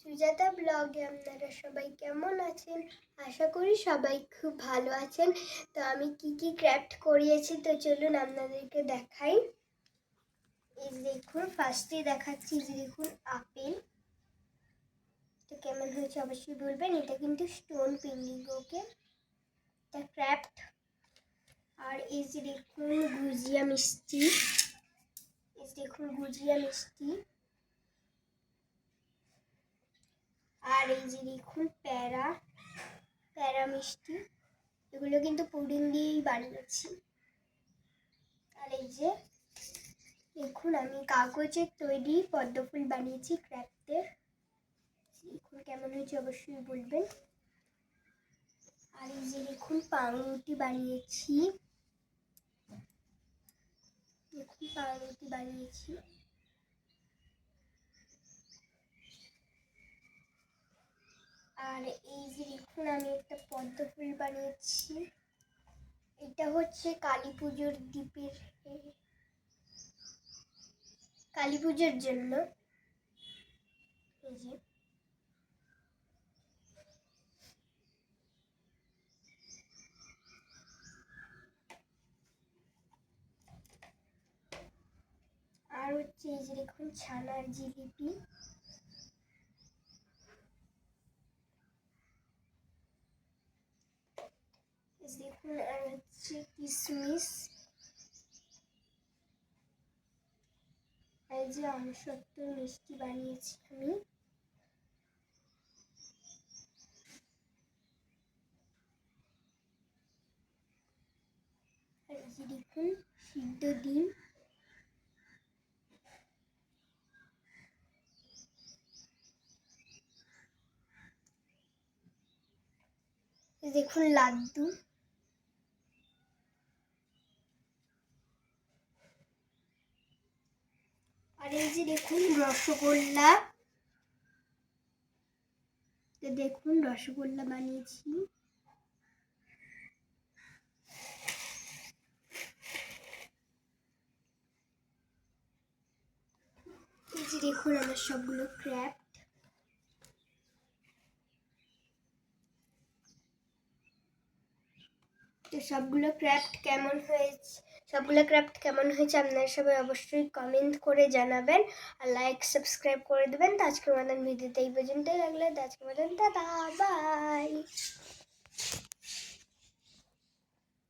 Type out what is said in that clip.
সুজাতা ব্লগে আপনারা সবাই কেমন আছেন? আশা করি সবাই খুব ভালো আছেন। তো আমি কি ক্রাফট করিয়েছি তো চলুন আপনাদেরকে দেখাই। এই দেখুন, ফার্স্টে দেখাচ্ছি, যে দেখুন আপেল। তো কেমন হয়েছে অবশ্যই বলবেন। এটা কিন্তু স্টোন পেন্ডিং, ওকে, এটা ক্রাফট। আর এই যে দেখুন গুজিয়া মিষ্টি, এই দেখুন গুজিয়া মিষ্টি। আর এই যে দেখুন প্যারা মিষ্টি, এগুলো কিন্তু পুডিং দিয়েই বানিয়েছি। আর এই যে দেখুন আমি কাগজের তৈরি পদ্মফুল বানিয়েছি ক্রাফটের। দেখুন কেমন হয়েছে অবশ্যই বলবেন। আর এই যে দেখুন পাউরুটি বানিয়েছি, দেখুন পাউরুটি বানিয়েছি। আর এই যে দেখুন আমি একটা পদ্মফুল বানিয়েছি, এটা হচ্ছে কালী পুজোর জন্য। এই যে আর হচ্ছে এই যে দেখুন ছানার জিলিপি। দেখুন আর হচ্ছে কিশমিশ। এই যে আমসত্ত্ব মিষ্টি বানিয়েছি আমি। আর এই যে দেখুন সিদ্ধ ডিম। দেখুন লাড্ডু। আর এই যে দেখুন রসগোল্লা, দেখুন রসগোল্লা বানিয়েছি। এই যে দেখুন আমার সবগুলো ক্রাফট। তো সবগুলো ক্রাফট কেমন হয়েছে আপনারা সবাই অবশ্যই কমেন্ট করে জানাবেন, আর লাইক সাবস্ক্রাইব করে দেবেন। তো আজকের মতন ভিডিওতে এই পর্যন্তই লাগলে, আজকের মতন টাটা বাই।